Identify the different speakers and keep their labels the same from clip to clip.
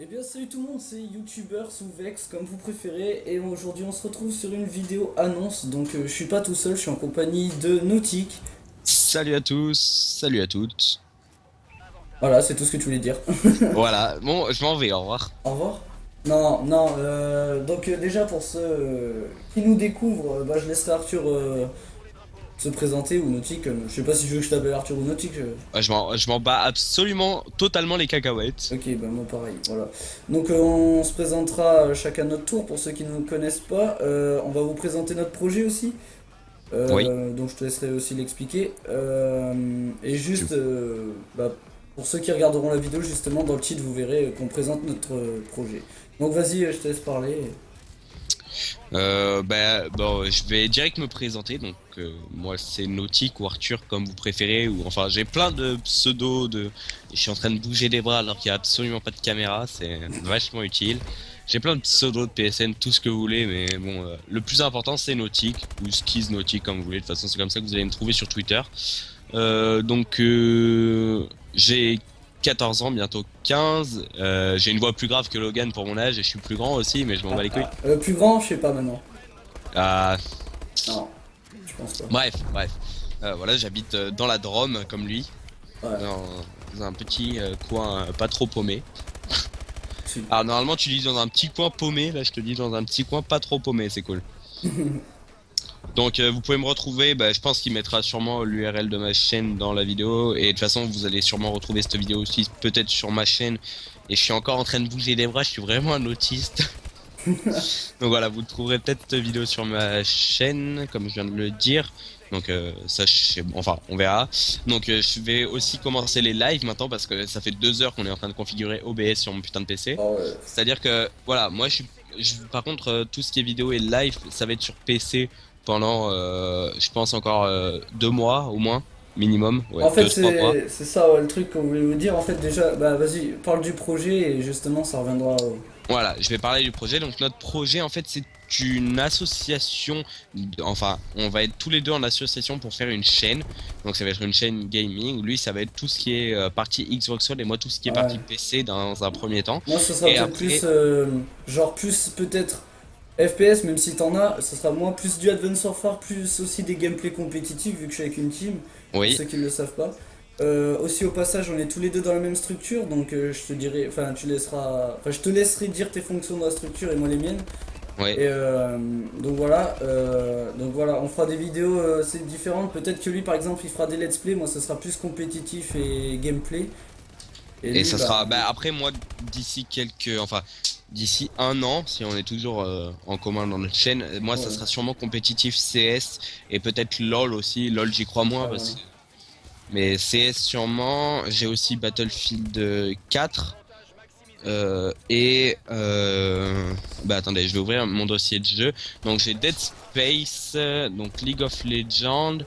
Speaker 1: Eh bien salut tout le monde, c'est YouTuber sous Vex comme vous préférez et aujourd'hui on se retrouve sur une vidéo annonce donc je suis pas tout seul, je suis en compagnie de Nautique.
Speaker 2: Salut à tous, salut à toutes.
Speaker 1: Voilà, c'est tout ce que tu voulais dire.
Speaker 2: Voilà, bon, je m'en vais, au revoir.
Speaker 1: Au revoir. Non, non, donc déjà pour ceux qui nous découvrent, bah, je laisserai Arthur se présenter ou Nautique, je sais pas si je veux que je t'appelle Arthur ou Nautique.
Speaker 2: Je m'en bats absolument totalement les cacahuètes.
Speaker 1: Ok, bah moi pareil, voilà. Donc on se présentera chacun notre tour pour ceux qui ne nous connaissent pas. On va vous présenter notre projet aussi.
Speaker 2: Oui,
Speaker 1: Donc je te laisserai aussi l'expliquer. Et
Speaker 2: tu-
Speaker 1: juste, bah, pour ceux qui regarderont la vidéo, justement, dans le titre, vous verrez qu'on présente notre projet. Donc vas-y, je te laisse parler.
Speaker 2: bah, bon, je vais direct me présenter. Donc, moi, c'est Nautique ou Arthur, comme vous préférez. Ou enfin, j'ai plein de pseudos. Je suis en train de bouger des bras alors qu'il n'y a absolument pas de caméra. C'est vachement utile. J'ai plein de pseudos de PSN, tout ce que vous voulez, mais bon, le plus important c'est Nautique ou Skiz Nautique comme vous voulez. De toute façon, c'est comme ça que vous allez me trouver sur Twitter. J'ai 14 ans, bientôt 15. J'ai une voix plus grave que Logan pour mon âge et je suis plus grand aussi, mais je m'en bats les couilles.
Speaker 1: Plus grand, je sais pas maintenant.
Speaker 2: Euh,
Speaker 1: Non, je pense pas.
Speaker 2: bref. Voilà, j'habite dans la Drôme comme lui,
Speaker 1: Ouais,
Speaker 2: dans, dans un petit coin pas trop paumé.
Speaker 1: si.
Speaker 2: Alors normalement tu dis dans un petit coin paumé, là je te dis dans un petit coin pas trop paumé, c'est cool. Donc vous pouvez me retrouver, bah, je pense qu'il mettra sûrement l'URL de ma chaîne dans la vidéo et de toute façon vous allez sûrement retrouver cette vidéo aussi peut-être sur ma chaîne et je suis encore en train de bouger les bras, je suis vraiment un autiste. Donc voilà, vous trouverez peut-être cette vidéo sur ma chaîne comme je viens de le dire. Donc ça enfin on verra. Donc je vais aussi commencer les lives maintenant parce que ça fait 2 heures qu'on est en train de configurer OBS sur mon putain de PC.
Speaker 1: Oh, ouais.
Speaker 2: C'est-à-dire que voilà, moi par contre tout ce qui est vidéo et live, ça va être sur PC pendant je pense encore 2 mois au moins minimum, ouais
Speaker 1: En fait,
Speaker 2: 2 3 mois.
Speaker 1: c'est ça ouais, le truc qu'on voulait vous dire. En fait, déjà, bah vas-y, parle du projet et justement, ça reviendra.
Speaker 2: Voilà, je vais parler du projet. Donc notre projet en fait c'est une association, enfin on va être tous les deux en association pour faire une chaîne. Donc ça va être une chaîne gaming. Lui ça va être tout ce qui est partie Xbox One et moi tout ce qui est partie
Speaker 1: Ouais.
Speaker 2: PC dans un premier temps.
Speaker 1: Moi, ce sera
Speaker 2: Et
Speaker 1: peut-être plus,
Speaker 2: après,
Speaker 1: genre plus peut-être FPS, même si t'en as, ce sera moins plus du Advance Warfare, plus aussi des gameplays compétitifs, vu que je suis avec une team, pour
Speaker 2: oui,
Speaker 1: ceux qui ne le savent pas. Aussi au passage, on est tous les deux dans la même structure, donc je te dirai, enfin tu laisseras, enfin je te laisserai dire tes fonctions dans la structure et moi les miennes.
Speaker 2: oui.
Speaker 1: Et donc voilà, on fera des vidéos c'est différentes. Peut-être que lui par exemple il fera des let's play, moi ce sera plus compétitif et gameplay. Et
Speaker 2: Et
Speaker 1: lui
Speaker 2: ça
Speaker 1: bah
Speaker 2: sera, bah après moi d'ici 1 an, si on est toujours en commun dans notre chaîne, moi ça
Speaker 1: ouais,
Speaker 2: sera sûrement compétitif CS et peut-être LOL aussi. LOL j'y crois moins
Speaker 1: ouais, voilà.
Speaker 2: parce que mais CS sûrement. J'ai aussi Battlefield 4 bah attendez, je vais ouvrir mon dossier de jeu. Donc j'ai Dead Space, donc League of Legends.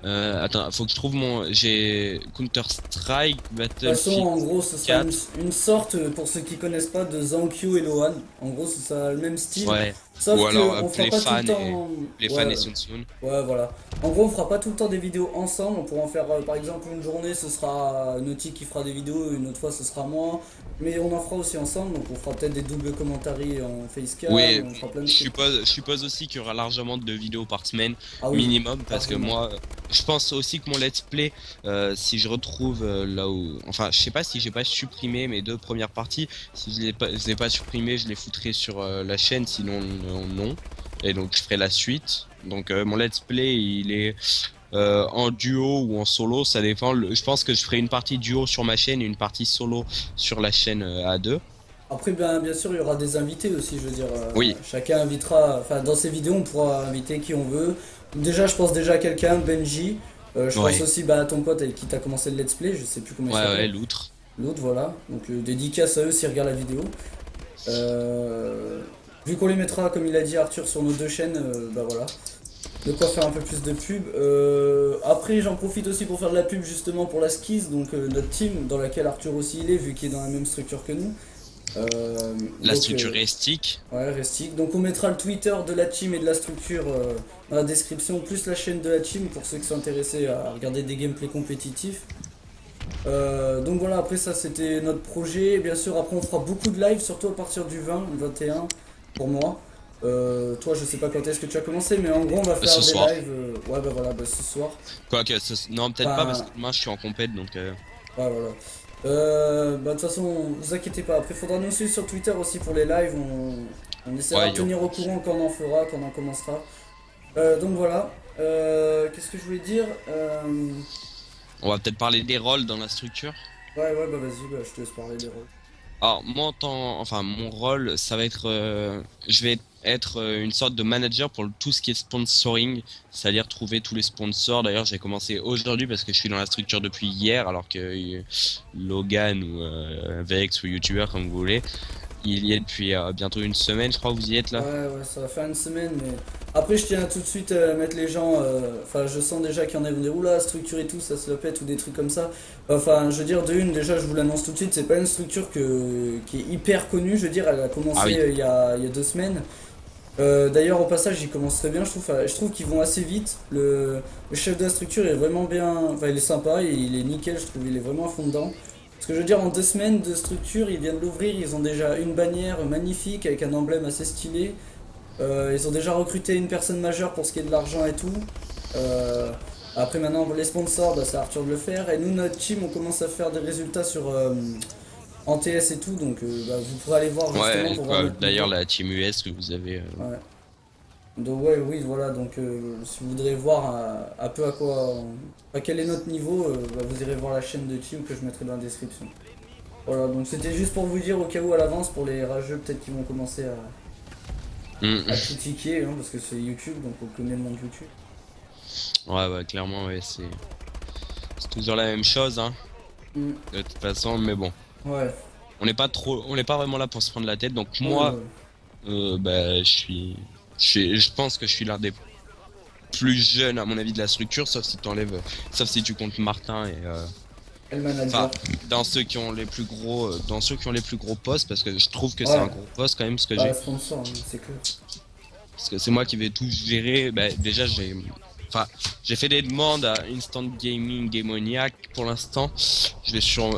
Speaker 2: Attends, faut que je trouve j'ai Counter Strike,
Speaker 1: De toute façon,
Speaker 2: Battlefield
Speaker 1: en gros, ce sera
Speaker 2: 4.
Speaker 1: une sorte, pour ceux qui connaissent pas, de Zankyo et Lohan. En gros, c'est ça, le même style.
Speaker 2: Ouais. Ou
Speaker 1: Sauf
Speaker 2: alors
Speaker 1: que on fera
Speaker 2: Play
Speaker 1: pas tout le
Speaker 2: Fan
Speaker 1: temps. Ouais,
Speaker 2: et Sun Tsun.
Speaker 1: ouais, voilà. En gros, on fera pas tout le temps des vidéos ensemble. On pourra en faire, par exemple, une journée, ce sera Naughty qui fera des vidéos, une autre fois, ce sera moi. Mais on en fera aussi ensemble. Donc, on fera peut-être des doubles commentaries en facecam.
Speaker 2: Oui,
Speaker 1: On fera plein de
Speaker 2: je
Speaker 1: trucs.
Speaker 2: suppose, je suppose aussi qu'il y aura largement de vidéos par semaine
Speaker 1: Ah oui,
Speaker 2: minimum parce que
Speaker 1: largement.
Speaker 2: moi, je pense aussi que mon let's play, si je retrouve là où, enfin, je sais pas si j'ai pas supprimé mes 2 premières parties, si je les pas supprimé, je les foutrai sur la chaîne, sinon non. Et donc je ferai la suite. Donc mon let's play, il est en duo ou en solo, ça dépend. Je pense que je ferai une partie duo sur ma chaîne et une partie solo sur la chaîne à deux.
Speaker 1: Après, ben, bien sûr, il y aura des invités aussi, je veux dire.
Speaker 2: Oui,
Speaker 1: Chacun invitera, enfin, dans ces vidéos, on pourra inviter qui on veut. Déjà, je pense déjà à quelqu'un, Benji. Je pense
Speaker 2: ouais,
Speaker 1: aussi bah, à ton pote avec qui t'as commencé le let's play, je sais plus comment il
Speaker 2: ouais,
Speaker 1: s'appelle.
Speaker 2: l'outre.
Speaker 1: L'autre, voilà. Donc, dédicace à eux s'ils regardent la vidéo. Vu qu'on les mettra, comme il a dit Arthur, sur nos deux chaînes, bah voilà. De quoi faire un peu plus de pub. Après, j'en profite aussi pour faire de la pub justement pour la Skis, donc notre team dans laquelle Arthur aussi il est, vu qu'il est dans la même structure que nous. Euh,
Speaker 2: La
Speaker 1: donc,
Speaker 2: structure est stick.
Speaker 1: Ouais, Restic. Donc on mettra le Twitter de la team et de la structure dans la description, plus la chaîne de la team pour ceux qui sont intéressés à regarder des gameplays compétitifs. Donc voilà, après ça c'était notre projet. Bien sûr, après on fera beaucoup de live, surtout à partir du 20, 21 pour moi. Toi, je sais pas quand est-ce que tu as commencé, mais en gros, on va faire
Speaker 2: Ce
Speaker 1: des
Speaker 2: soir.
Speaker 1: lives. Ouais, bah voilà, bah, ce soir.
Speaker 2: Quoique, non, peut-être pas parce
Speaker 1: Enfin,
Speaker 2: que demain je suis en compète donc.
Speaker 1: ouais, voilà. Bah, de toute façon, vous inquiétez pas. Après, faudra nous suivre sur Twitter aussi pour les lives. On essaiera
Speaker 2: Ouais,
Speaker 1: de tenir au courant quand on en fera, quand on en commencera. Donc voilà. Qu'est-ce que je voulais dire?
Speaker 2: on va peut-être parler des rôles dans la structure.
Speaker 1: Ouais, ouais, bah vas-y, bah, je te laisse parler des rôles.
Speaker 2: Alors, moi, enfin, mon rôle, ça va être, je vais être une sorte de manager pour tout ce qui est sponsoring, c'est-à-dire trouver tous les sponsors. D'ailleurs, j'ai commencé aujourd'hui parce que je suis dans la structure depuis hier, alors que Logan ou Vex ou YouTuber, comme vous voulez, il y est depuis bientôt une semaine, je crois que vous y êtes
Speaker 1: Ouais,
Speaker 2: là.
Speaker 1: ouais, ça va faire une semaine, mais après, je tiens à tout de suite mettre les gens. Enfin, je sens déjà qu'il y en a qui vont dire oula, structure et tout, ça se la pète ou des trucs comme ça. Enfin, je veux dire, de une, déjà, je vous l'annonce tout de suite, c'est pas une structure qui est hyper connue. Je veux dire, elle a
Speaker 2: Ah
Speaker 1: commencé
Speaker 2: oui,
Speaker 1: il y a 2 semaines. D'ailleurs, au passage, ils commencent très bien, je trouve. Enfin, je trouve qu'ils vont assez vite. Le chef de la structure est vraiment bien. Enfin, il est sympa, il est nickel, je trouve. Il est vraiment à fond dedans. Parce que je veux dire, en 2 semaines de structure, ils viennent d'ouvrir. Ils ont déjà une bannière magnifique avec un emblème assez stylé. Ils ont déjà recruté une personne majeure pour ce qui est de l'argent et tout. Euh, Après, maintenant, les sponsors, bah, c'est à Arthur de le faire. Et nous, notre team, on commence à faire des résultats en TS et tout. Donc, bah, vous pourrez aller voir justement
Speaker 2: ouais,
Speaker 1: pour voir
Speaker 2: quoi,
Speaker 1: notre
Speaker 2: d'ailleurs,
Speaker 1: niveau.
Speaker 2: la team US que vous avez.
Speaker 1: Ouais. Donc ouais, oui, voilà, donc si vous voudrez voir un peu à quel est notre niveau, bah, vous irez voir la chaîne de team que je mettrai dans la description. Voilà, donc c'était juste pour vous dire au cas où à l'avance, pour les rageux peut-être qui vont commencer
Speaker 2: Hmm.
Speaker 1: à critiquer, hein, parce que c'est YouTube, donc on connaît le monde YouTube.
Speaker 2: Ouais, ouais, clairement, ouais, c'est toujours la même chose, hein,
Speaker 1: Hmm.
Speaker 2: de toute façon, mais bon.
Speaker 1: Ouais,
Speaker 2: On n'est pas vraiment là pour se prendre la tête. Donc
Speaker 1: oui,
Speaker 2: moi,
Speaker 1: ouais.
Speaker 2: bah, je pense que je suis l'un des plus jeunes à mon avis de la structure, sauf si tu comptes Martin et,
Speaker 1: Et le
Speaker 2: enfin,
Speaker 1: manager.
Speaker 2: dans ceux qui ont les plus gros, dans ceux qui ont les plus gros postes, parce que je trouve que c'est un
Speaker 1: Ouais,
Speaker 2: gros poste quand même ce que
Speaker 1: bah
Speaker 2: j'ai,
Speaker 1: sponsor, hein, c'est clair.
Speaker 2: parce que c'est moi qui vais tout gérer. Bah, déjà enfin, j'ai fait des demandes à Instant Gaming, Gamoniac pour l'instant.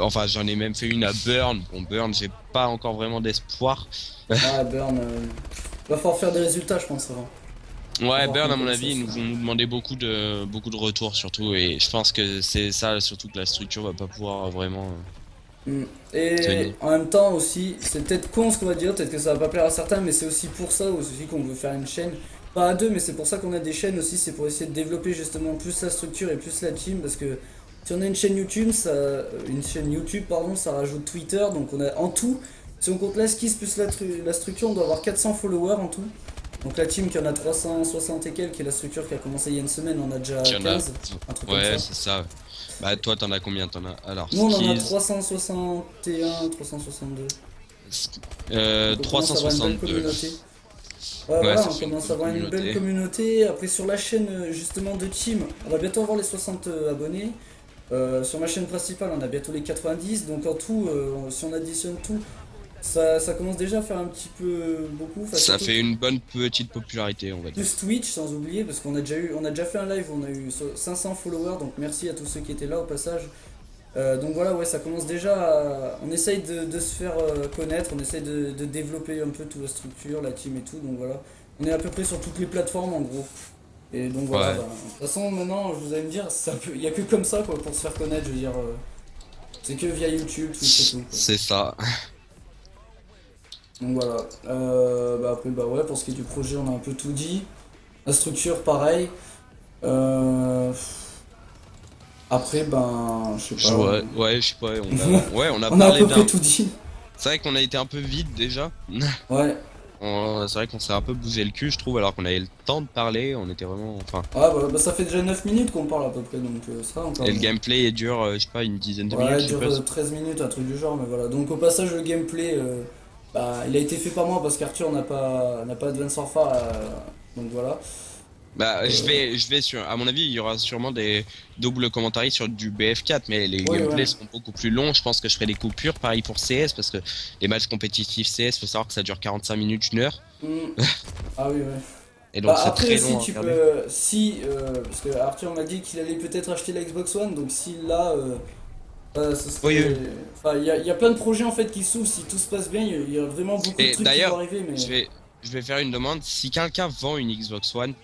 Speaker 2: Enfin, j'en ai même fait une à Burn. Bon, Burn, j'ai pas encore vraiment d'espoir.
Speaker 1: Ouais, Burn, va falloir faire des résultats, je pense, avant. Pour
Speaker 2: Ouais,
Speaker 1: voir
Speaker 2: Burn, à mon
Speaker 1: comment ça
Speaker 2: avis, ils
Speaker 1: se
Speaker 2: nous
Speaker 1: fait.
Speaker 2: vont nous demander beaucoup de retours surtout, et je pense que c'est ça surtout que la structure va pas pouvoir vraiment
Speaker 1: Mm. Et
Speaker 2: tenir.
Speaker 1: en même temps aussi, c'est peut-être con ce qu'on va dire, peut-être que ça va pas plaire à certains, mais c'est aussi pour ça aussi qu'on veut faire une chaîne. Pas à deux, mais c'est pour ça qu'on a des chaînes aussi, c'est pour essayer de développer justement plus la structure et plus la team, parce que si on a une chaîne YouTube, pardon, ça rajoute Twitter, donc on a en tout, si on compte la skis plus la structure, on doit avoir 400 followers en tout. Donc la team qui en a 360 et quelques, et la structure qui a commencé il y a une semaine, on a déjà
Speaker 2: Qu'il y en a.
Speaker 1: 15, un truc comme
Speaker 2: Ouais,
Speaker 1: ça.
Speaker 2: c'est ça. Bah, toi, t'en as combien? T'en as. Alors,
Speaker 1: Nous on en a
Speaker 2: skis.
Speaker 1: 361, 362. Donc on commence à avoir une belle
Speaker 2: 362.
Speaker 1: communauté. Ouais,
Speaker 2: Ouais,
Speaker 1: voilà,
Speaker 2: ça
Speaker 1: on
Speaker 2: fait une
Speaker 1: commence à
Speaker 2: bonne
Speaker 1: avoir une belle
Speaker 2: communauté.
Speaker 1: communauté. Après, sur la chaîne justement de Team, on va bientôt avoir les 60 abonnés. Sur ma chaîne principale, on a bientôt les 90. Donc en tout, si on additionne tout, ça commence déjà à faire un petit peu beaucoup. Enfin,
Speaker 2: Ça
Speaker 1: surtout
Speaker 2: fait une bonne petite popularité, on va dire.
Speaker 1: plus Twitch, sans oublier, parce on a déjà fait un live où on a eu 500 followers. Donc merci à tous ceux qui étaient là au passage. Donc voilà, ouais, ça commence déjà on essaye de se faire connaître, on essaye de développer un peu toute la structure, la team et tout, donc voilà. On est à peu près sur toutes les plateformes en gros. Et donc voilà,
Speaker 2: Ouais,
Speaker 1: bah, de toute façon maintenant, je vous allez me dire, il y a que comme ça quoi, pour se faire connaître, je veux dire, c'est que via YouTube, Twitch et tout quoi.
Speaker 2: c'est ça.
Speaker 1: Donc voilà, bah après, bah ouais, pour ce qui est du projet, on a un peu tout dit. La structure, pareil. Euh, Après, ben, je sais pas,
Speaker 2: Ouais, je sais pas, on a
Speaker 1: on a à
Speaker 2: parlé
Speaker 1: peu près
Speaker 2: d'un.
Speaker 1: tout dit.
Speaker 2: C'est vrai qu'on a été un peu vite déjà.
Speaker 1: Ouais.
Speaker 2: C'est vrai qu'on s'est un peu bougé le cul, je trouve, alors qu'on avait le temps de parler. On était vraiment. Enfin.
Speaker 1: Ah bah, ça fait déjà 9 minutes qu'on parle à peu près, donc ça encore
Speaker 2: Et le
Speaker 1: bien.
Speaker 2: gameplay il dure, je sais pas, une dizaine de minutes,
Speaker 1: Ouais,
Speaker 2: je
Speaker 1: il dure
Speaker 2: suppose.
Speaker 1: 13 minutes, un truc du genre, mais voilà. Donc au passage, le gameplay, bah, il a été fait par moi parce qu'Arthur n'a pas Advance Warfare, donc voilà.
Speaker 2: Bah,
Speaker 1: Euh,
Speaker 2: à mon avis, il y aura sûrement des doubles commentaires sur du BF4, mais les
Speaker 1: oui, ouais.
Speaker 2: gameplays seront beaucoup plus longs. Je pense que je ferai des coupures, pareil pour CS, parce que les matchs compétitifs CS, faut savoir que ça dure 45 minutes, 1 heure.
Speaker 1: Hmm. Ah oui, ouais.
Speaker 2: Et donc
Speaker 1: Bah
Speaker 2: c'est
Speaker 1: après
Speaker 2: très
Speaker 1: aussi,
Speaker 2: long à
Speaker 1: tu
Speaker 2: regarder.
Speaker 1: peux, si, parce que Arthur m'a dit qu'il allait peut-être acheter la Xbox One, donc s'il l'a, Ce
Speaker 2: Oui,
Speaker 1: serait...
Speaker 2: oui.
Speaker 1: Enfin, il y a plein de projets en fait qui s'ouvrent si tout se passe bien. Il y a vraiment beaucoup de
Speaker 2: Et
Speaker 1: trucs qui vont
Speaker 2: d'ailleurs,
Speaker 1: arriver, mais
Speaker 2: je vais, je vais faire une demande. Si quelqu'un vend une Xbox One,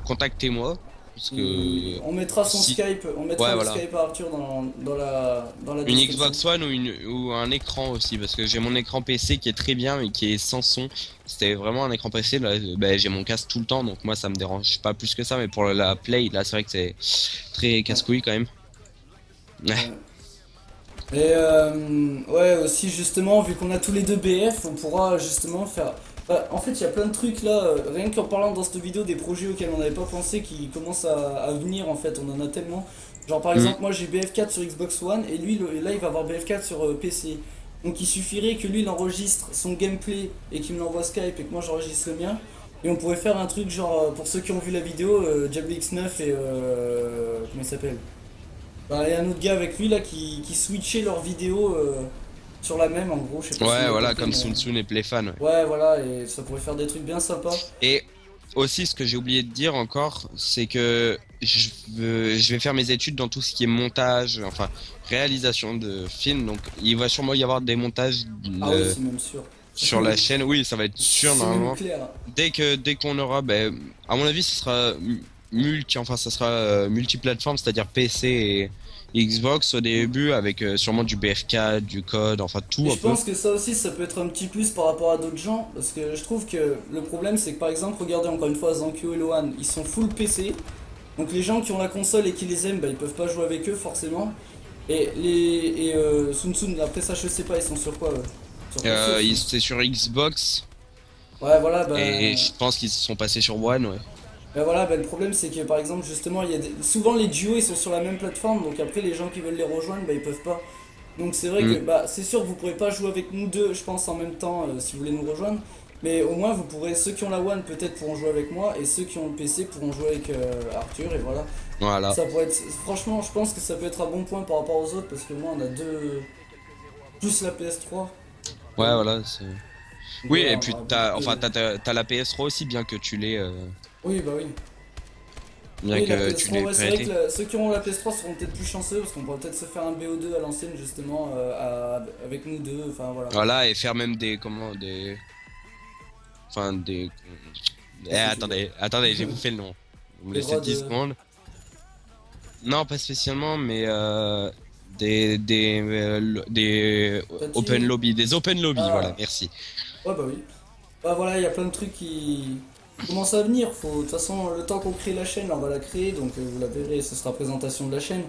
Speaker 2: contactez-moi. Parce que
Speaker 1: on mettra son
Speaker 2: si.
Speaker 1: Skype, on mettra
Speaker 2: Ouais,
Speaker 1: le
Speaker 2: voilà.
Speaker 1: Skype à Arthur dans la
Speaker 2: Une
Speaker 1: description.
Speaker 2: Xbox One ou un écran aussi. Parce que j'ai mon écran PC qui est très bien mais qui est sans son. C'était vraiment un écran PC. Là, bah, j'ai mon casque tout le temps. Donc moi, ça me dérange pas plus que ça. Mais pour la Play, là, c'est vrai que c'est très
Speaker 1: Ouais,
Speaker 2: casse-couille quand même. Ouais.
Speaker 1: ouais. Et ouais, aussi justement, vu qu'on a tous les deux BF, on pourra justement faire. Bah, en fait, il y a plein de trucs là, rien qu'en parlant dans cette vidéo des projets auxquels on n'avait pas pensé qui commencent à venir en fait, on en a tellement. Genre par
Speaker 2: Hmm.
Speaker 1: exemple, moi j'ai BF4 sur Xbox One et lui là il va avoir BF4 sur PC. Donc il suffirait que lui il enregistre son gameplay et qu'il me l'envoie Skype et que moi j'enregistre le mien. Et on pourrait faire un truc genre, pour ceux qui ont vu la vidéo, Diablo X9 et comment il s'appelle? Bah, il y a un autre gars avec lui là qui switchait leurs vidéos sur la même en gros, je sais pas si
Speaker 2: Ouais,
Speaker 1: vous avez
Speaker 2: voilà,
Speaker 1: compris
Speaker 2: comme
Speaker 1: mais.
Speaker 2: Sun Tsun et Playfan. Ouais.
Speaker 1: Ouais voilà, et ça pourrait faire des trucs bien sympas.
Speaker 2: Et aussi, ce que j'ai oublié de dire encore, c'est que je vais faire mes études dans tout ce qui est montage, enfin réalisation de films. Donc, il va sûrement y avoir des montages
Speaker 1: Ah oui, c'est même sûr.
Speaker 2: sur la chaîne. Oui, ça va être sûr
Speaker 1: C'est même
Speaker 2: normalement.
Speaker 1: clair.
Speaker 2: Dès qu'on aura, ben, à mon avis, ce sera enfin, ça sera multiplateforme, c'est-à-dire PC et Xbox au début, avec sûrement du BFK, du code, enfin
Speaker 1: Et
Speaker 2: tout un
Speaker 1: je
Speaker 2: peu.
Speaker 1: pense que ça aussi, ça peut être un petit plus par rapport à d'autres gens, parce que je trouve que le problème, c'est que par exemple, regardez encore une fois Zankyo et Lohan, ils sont full PC, donc les gens qui ont la console et qui les aiment, bah, ils peuvent pas jouer avec eux forcément. Et Sun Tsun, après ça, je sais pas, ils sont sur quoi sur console, je pense.
Speaker 2: C'est sur Xbox
Speaker 1: Ouais, voilà,
Speaker 2: et je pense qu'ils se sont passés sur One, ouais.
Speaker 1: voilà, le problème c'est que par exemple, justement, souvent les duos ils sont sur la même plateforme, donc après les gens qui veulent les rejoindre, bah, ils peuvent pas. Donc c'est vrai que
Speaker 2: Mm.
Speaker 1: bah, c'est sûr que vous pourrez pas jouer avec nous deux, je pense, en même temps si vous voulez nous rejoindre. Mais au moins, vous pourrez, ceux qui ont la One peut-être pourront jouer avec moi, et ceux qui ont le PC pourront jouer avec Arthur, et voilà.
Speaker 2: Voilà.
Speaker 1: Ça pourrait être, franchement, je pense que ça peut être un bon point par rapport aux autres, parce que moi on a deux, plus la PS3.
Speaker 2: Ouais,
Speaker 1: Donc,
Speaker 2: voilà. Oui,
Speaker 1: voilà,
Speaker 2: et
Speaker 1: on
Speaker 2: puis
Speaker 1: aura beaucoup
Speaker 2: t'as, enfin,
Speaker 1: de.
Speaker 2: t'as la PS3 aussi,
Speaker 1: Oui, bah oui.
Speaker 2: bien
Speaker 1: Oui, la
Speaker 2: que tu
Speaker 1: PS3,
Speaker 2: l'aies
Speaker 1: ouais, c'est vrai que
Speaker 2: prêté.
Speaker 1: ceux qui auront la PS3 seront peut-être plus chanceux, parce qu'on pourra peut-être se faire un BO2 à l'ancienne, justement, avec nous deux, enfin voilà.
Speaker 2: Voilà, et faire même enfin,
Speaker 1: Qu'est-ce que tu veux dire?
Speaker 2: attendez, j'ai bouffé le nom. Vous me
Speaker 1: Des
Speaker 2: laissez
Speaker 1: rods.
Speaker 2: 10 secondes. Non, pas spécialement, mais des open
Speaker 1: Statues.
Speaker 2: lobby, des open lobby, voilà,
Speaker 1: Ah,
Speaker 2: merci.
Speaker 1: ouais, bah oui. Bah voilà, il y a plein de trucs qui commencent à venir. De toute façon, le temps qu'on crée la chaîne, là, on va la créer, donc vous la verrez, ce sera présentation de la chaîne.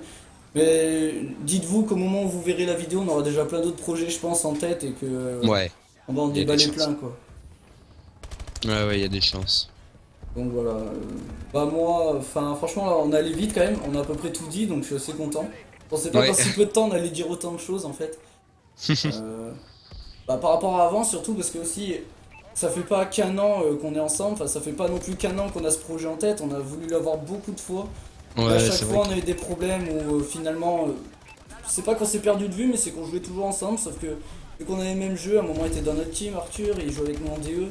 Speaker 1: Mais dites-vous qu'au moment où vous verrez la vidéo, on aura déjà plein d'autres projets, je pense, en tête et que
Speaker 2: Ouais,
Speaker 1: on va en
Speaker 2: il y a des
Speaker 1: déballer
Speaker 2: chances.
Speaker 1: plein, quoi.
Speaker 2: Ouais, il y a des chances.
Speaker 1: Donc voilà. Bah moi, enfin franchement, là, on est allé vite quand même. On a à peu près tout dit, donc je suis assez content. Je pensais pas qu'en
Speaker 2: Ouais.
Speaker 1: si peu de temps, on allait dire autant de choses, en fait. Euh, Bah, par rapport à avant, surtout parce que aussi, ça fait pas qu'un an qu'on est ensemble, enfin ça fait pas non plus qu'un an qu'on a ce projet en tête, on a voulu l'avoir beaucoup de fois. Et à
Speaker 2: Ouais,
Speaker 1: chaque
Speaker 2: c'est vrai
Speaker 1: fois
Speaker 2: que...
Speaker 1: on a eu des problèmes où finalement, c'est pas qu'on s'est perdu de vue, mais c'est qu'on jouait toujours ensemble, sauf que vu qu'on avait le même jeu, à un moment il était dans notre team, Arthur, il jouait avec nous en DE.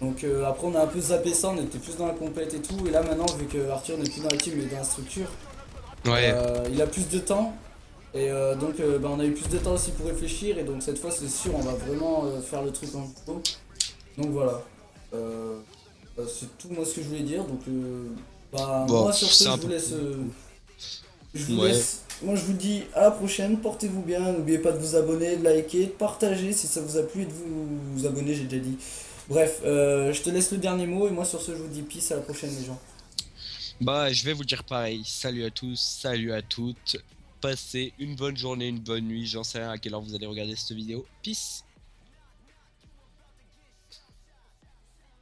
Speaker 1: Donc après on a un peu zappé ça, on était plus dans la compète et tout, et là maintenant vu que Arthur n'est plus dans la team mais dans la structure,
Speaker 2: Ouais,
Speaker 1: il a plus de temps. Et donc bah, on a eu plus de temps aussi pour réfléchir et donc cette fois c'est sûr on va vraiment faire le truc en vidéo. Donc voilà. Euh, c'est tout moi ce que je voulais dire. Donc bah
Speaker 2: bon,
Speaker 1: moi sur ce
Speaker 2: c'est un
Speaker 1: je vous
Speaker 2: peu...
Speaker 1: laisse. Je vous
Speaker 2: Ouais.
Speaker 1: laisse. Moi je vous dis à la prochaine, portez-vous bien, n'oubliez pas de vous abonner, de liker, de partager si ça vous a plu et de vous abonner, j'ai déjà dit. Bref, je te laisse le dernier mot et moi sur ce je vous dis peace, à la prochaine les gens.
Speaker 2: Bah, je vais vous dire pareil. Salut à tous, salut à toutes. Passez une bonne journée, une bonne nuit. J'en sais rien à quelle heure vous allez regarder cette vidéo. Peace.